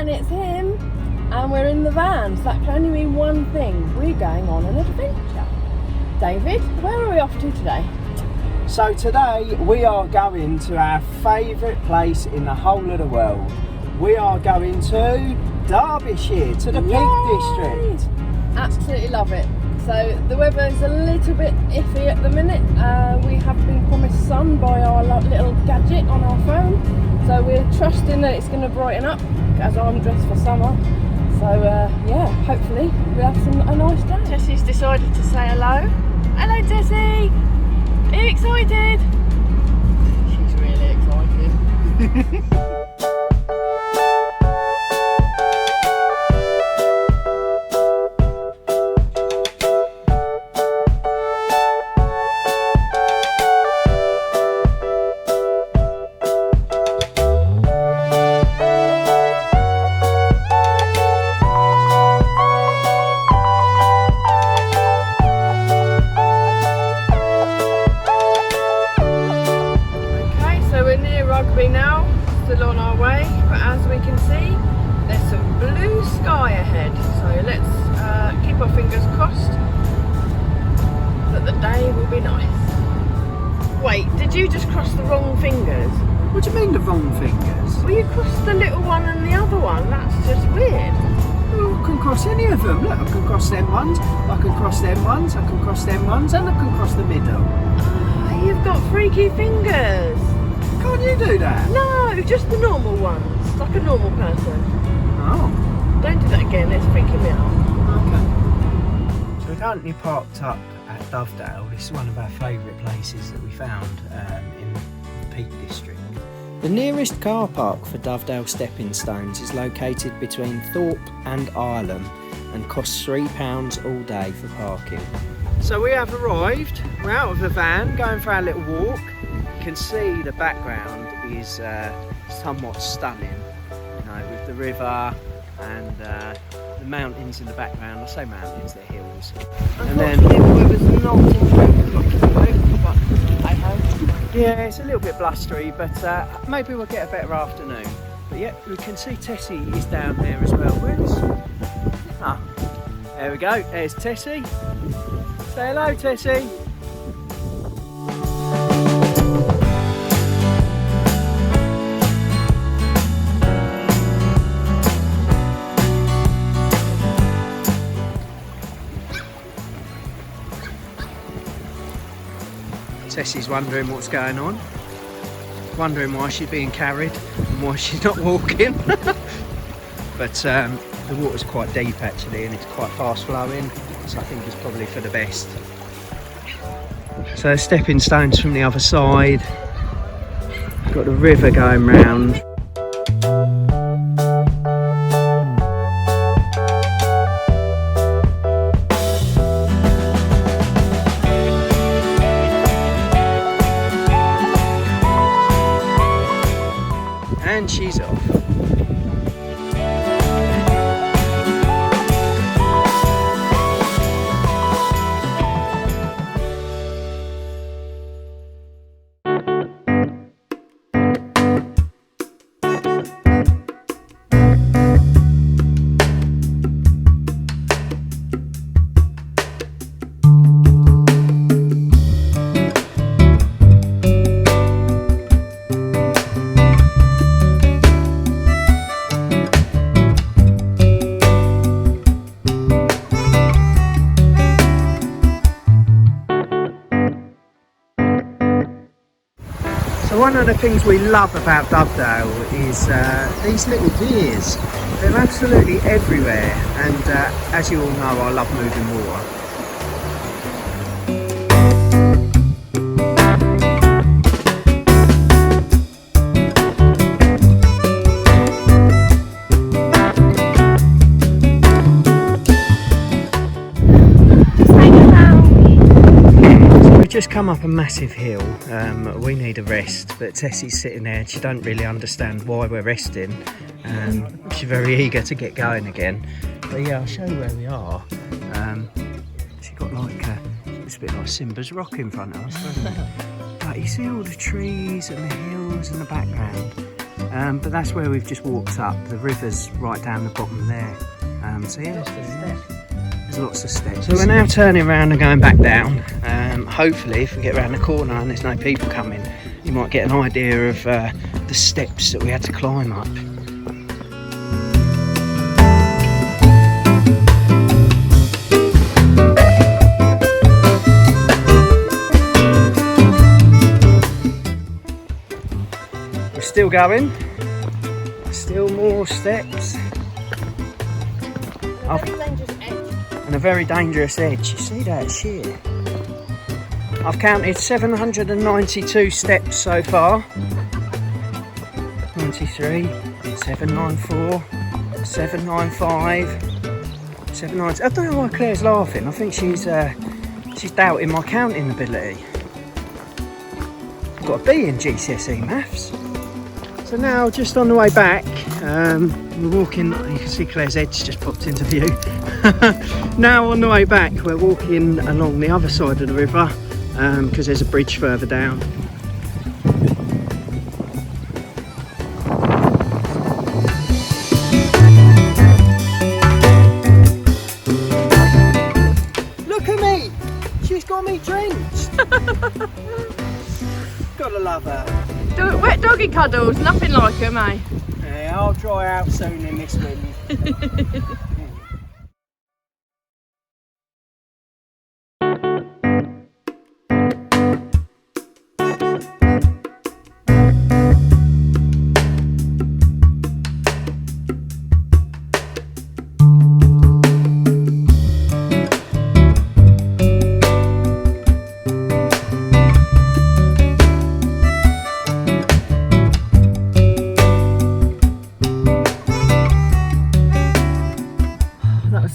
and it's him, and we're in the van, so that can only mean one thing: we're going on an adventure. David, where are we off to today? So today we are going to our favourite place in the whole of the world. We are going to Derbyshire, to the Peak District. Absolutely love it. So the weather is a little bit iffy at the minute. We have been promised sun by our little gadget on our phone. So we're trusting that it's going to brighten up as I'm dressed for summer. So yeah, hopefully we'll have a nice day. Tessie's decided to say hello. Hello Tessie! Are you excited? She's really excited. Now, still on our way, but as we can see, there's some blue sky ahead, so let's keep our fingers crossed that the day will be nice. Wait, did you just cross the wrong fingers? What do you mean the wrong fingers? Well, you crossed the little one and the other one, that's just weird. Well, I can cross any of them. Look, I can cross them ones, I can cross them ones, I can cross them ones, and I can cross the middle. Ah, you've got freaky fingers. Can't you do that? No, just the normal ones, like a normal person. Oh. Don't do that again, it's freaking me out. Okay. So we're currently parked up at Dovedale. This is one of our favourite places that we found in the Peak District. The nearest car park for Dovedale Stepping Stones is located between Thorpe and Ireland and costs £3 all day for parking. So we have arrived, we're out of the van, going for our little walk. You can see the background is somewhat stunning, you know, with the river and the mountains in the background. I say mountains, they're hills. And then the weather's not improved, but I hope. Yeah, it's a little bit blustery, but maybe we'll get a better afternoon. But yeah, we can see Tessie is down there as well. Where is? Ah, there we go. There's Tessie. Say hello, Tessie. Tessie's wondering what's going on, wondering why she's being carried and why she's not walking. But the water's quite deep actually, and it's quite fast flowing, so I think it's probably for the best. So stepping stones from the other side, got the river going round. And she's off. So one of the things we love about Dovedale is these little piers. They're absolutely everywhere, and as you all know, I love moving water. Just come up a massive hill. We need a rest, but Tessie's sitting there and she don't really understand why we're resting. She's very eager to get going again. But yeah, I'll show you where we are. She's got like it's a bit like Simba's Rock in front of us, doesn't it? But you see all the trees and the hills in the background. But that's where we've just walked up. The river's right down the bottom there. So yeah, there's lots of steps. So we're now turning around and going back down. Hopefully if we get around the corner and there's no people coming, you might get an idea of the steps that we had to climb up. We're still going, still more steps. And a very dangerous edge. You see that sheer? I've counted 792 steps so far. 93, 794, 795, 790. I don't know why Claire's laughing. I think she's doubting my counting ability. I've got a B in GCSE maths. So now, just on the way back, we're walking. You can see Claire's edge just popped into view. Now on the way back, we're walking along the other side of the river because there's a bridge further down. Look at me! She's got me drenched! Gotta love her. Wet doggy cuddles, nothing like them, eh? Yeah, I'll dry out soon in this wind.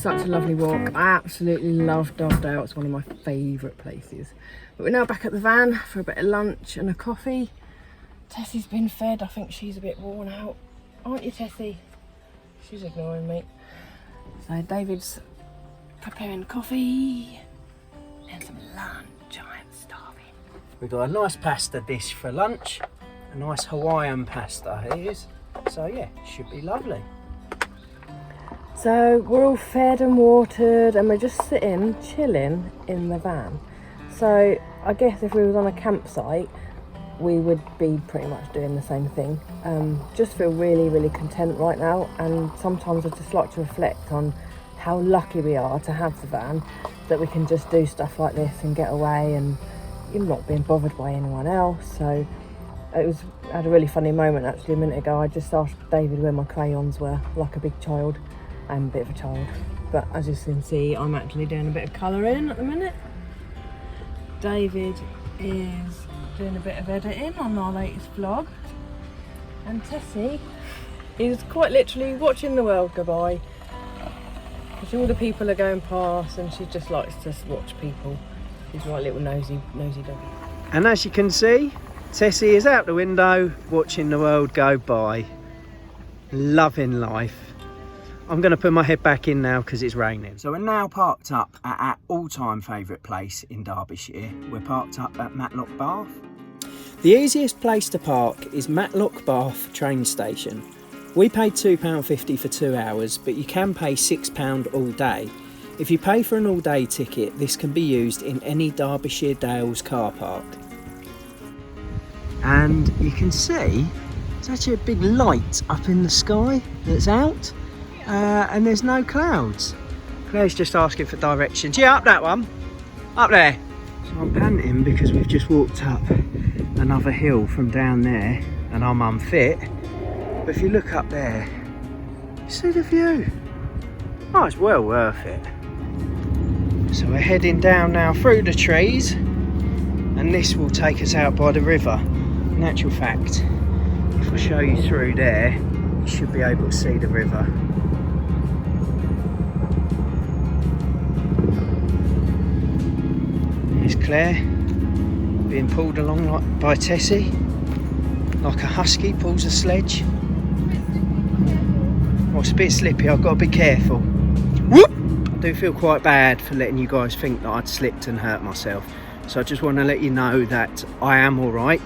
Such a lovely walk. I absolutely love Dovedale. It's one of my favourite places. But we're now back at the van for a bit of lunch and a coffee. Tessie's been fed. I think she's a bit worn out. Aren't you, Tessie? She's ignoring me. So David's preparing coffee and some lunch. I am starving. We've got a nice pasta dish for lunch. A nice Hawaiian pasta it is. So yeah, should be lovely. So we're all fed and watered and we're just sitting, chilling in the van. So I guess if we was on a campsite, we would be pretty much doing the same thing. Just feel really, really content right now. And sometimes I just like to reflect on how lucky we are to have the van, that we can just do stuff like this and get away and you're not being bothered by anyone else. So I had a really funny moment actually a minute ago. I just asked David where my crayons were, like a big child. I'm a bit of a child, but as you can see, I'm actually doing a bit of colouring at the minute. David is doing a bit of editing on our latest vlog, and Tessie is quite literally watching the world go by, because all the people are going past and she just likes to watch people. She's my little nosy doggy. And as you can see, Tessie is out the window watching the world go by, loving life. I'm going to put my head back in now because it's raining. So we're now parked up at our all-time favourite place in Derbyshire. We're parked up at Matlock Bath. The easiest place to park is Matlock Bath train station. We paid £2.50 for 2 hours, but you can pay £6 all day. If you pay for an all-day ticket, this can be used in any Derbyshire Dales car park. And you can see there's actually a big light up in the sky that's out. And there's no clouds. Claire's just asking for directions. Yeah, up that one. Up there. So I'm panting because we've just walked up another hill from down there and I'm unfit. But if you look up there, you see the view. Oh, it's well worth it. So we're heading down now through the trees and this will take us out by the river. In actual fact, if I show you through there, you should be able to see the river. There's Claire being pulled along by Tessie, like a husky pulls a sledge. Oh, it's a bit slippy, I've got to be careful. Whoop! I do feel quite bad for letting you guys think that I'd slipped and hurt myself. So I just want to let you know that I am alright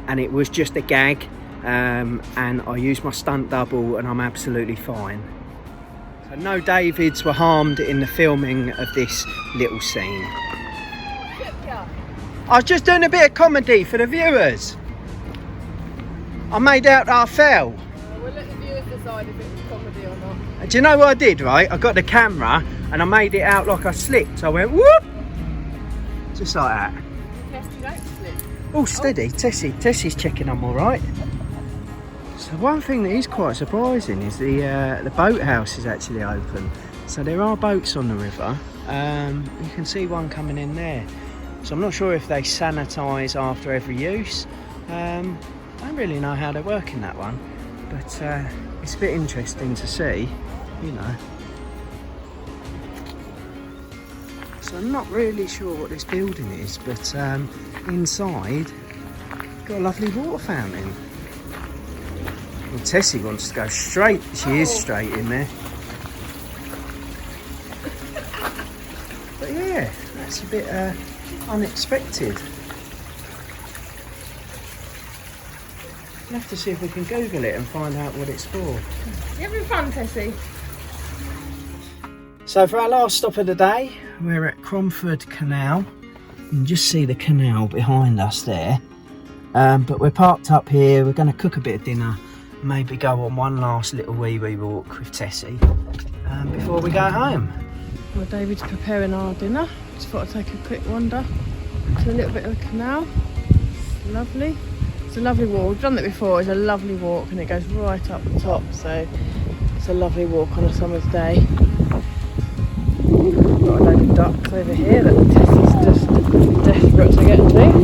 and it was just a gag and I used my stunt double and I'm absolutely fine. So no Davids were harmed in the filming of this little scene. I was just doing a bit of comedy for the viewers. I made out that I fell. We'll let the viewers decide if it was comedy or not. Do you know what I did, right? I got the camera and I made it out like I slipped. I went whoop! Just like that. Tessie, don't slip. Oh, steady. Tessie's checking I'm all right. So one thing that is quite surprising is the boathouse is actually open. So there are boats on the river. You can see one coming in there. So I'm not sure if they sanitise after every use. I don't really know how they're working that one, but it's a bit interesting to see, you know. So I'm not really sure what this building is, but inside, got a lovely water fountain. Well, Tessie wants to go straight. She is straight in there. But yeah, that's a bit unexpected. We'll have to see if we can Google it and find out what it's for. You having fun, Tessie? So for our last stop of the day, we're at Cromford Canal. You can just see the canal behind us there. But we're parked up here. We're going to cook a bit of dinner. Maybe go on one last little wee walk with Tessie before we go home. Well, David's preparing our dinner. Just thought I'd take a quick wander to a little bit of the canal. It's lovely. It's a lovely walk. We've done that before. It's a lovely walk and it goes right up the top. So it's a lovely walk on a summer's day. Got a load of ducks over here that Tessie's just desperate to get to.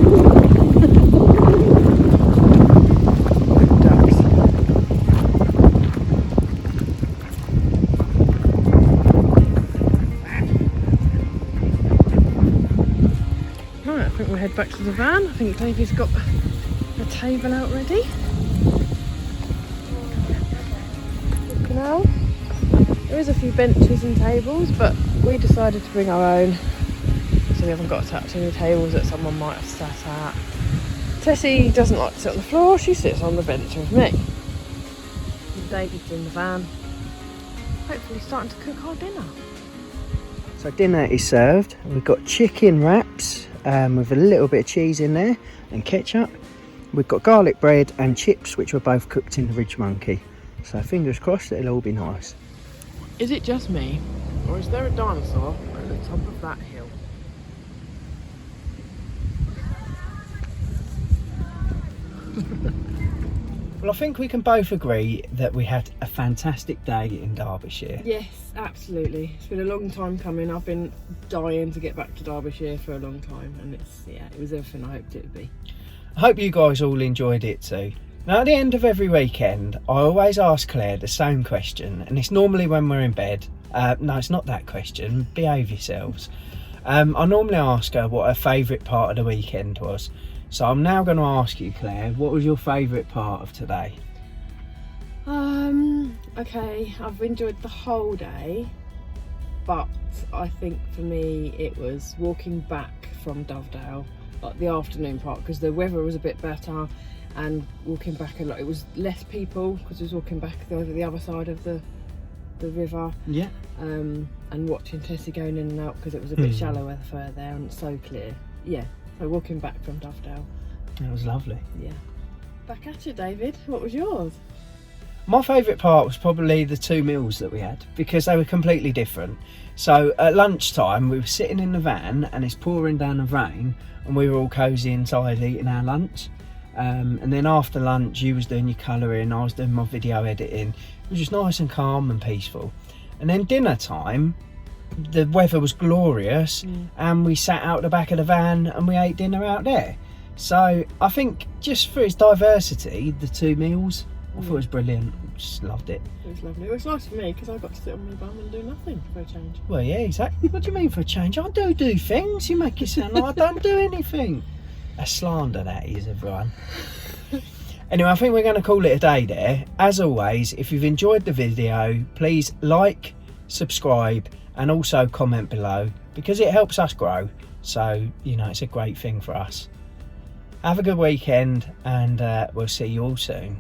We'll head back to the van. I think Davey's got the table out ready. Canal. There is a few benches and tables, but we decided to bring our own, so we haven't got to touch any tables that someone might have sat at. Tessie doesn't like to sit on the floor, she sits on the bench with me. And David's in the van, hopefully starting to cook our dinner. So dinner is served. We've got chicken wraps with a little bit of cheese in there and ketchup. We've got garlic bread and chips, which were both cooked in the Ridge Monkey. So fingers crossed it'll all be nice. Is it just me, or is there a dinosaur at the top of that hill? Well, I think we can both agree that we had a fantastic day in Derbyshire. Yes, absolutely. It's been a long time coming. I've been dying to get back to Derbyshire for a long time, and it was everything I hoped it would be. I hope you guys all enjoyed it too. Now at the end of every weekend, I always ask Claire the same question, and it's normally when we're in bed. No, it's not that question. Behave yourselves. I normally ask her what her favourite part of the weekend was. So I'm now going to ask you, Claire, what was your favourite part of today? Okay, I've enjoyed the whole day, but I think for me it was walking back from Dovedale, like the afternoon part, because the weather was a bit better, and walking back a lot. It was less people because I was walking back over the other side of the river. Yeah. And watching Tessie going in and out because it was a bit shallower further there and it's so clear. Yeah. So walking back from Dovedale. That was lovely. Yeah. Back at you, David. What was yours? My favourite part was probably the two meals that we had because they were completely different. So at lunchtime we were sitting in the van and it's pouring down the rain and we were all cosy inside eating our lunch. And then after lunch you was doing your colouring, I was doing my video editing. It was just nice and calm and peaceful. And then dinner time, the weather was glorious and we sat out the back of the van and we ate dinner out there. So I think just for its diversity, the two meals, I thought it was brilliant. Just loved it. It was lovely. It was nice for me because I got to sit on my bum and do nothing for a change. Well, yeah, exactly. What do you mean for a change? I do things. You make it sound like I don't do anything. A slander that is, everyone. Anyway, I think we're going to call it a day there. As always, if you've enjoyed the video, please like, subscribe and also comment below because it helps us grow. So, you know, it's a great thing for us. Have a good weekend, and we'll see you all soon.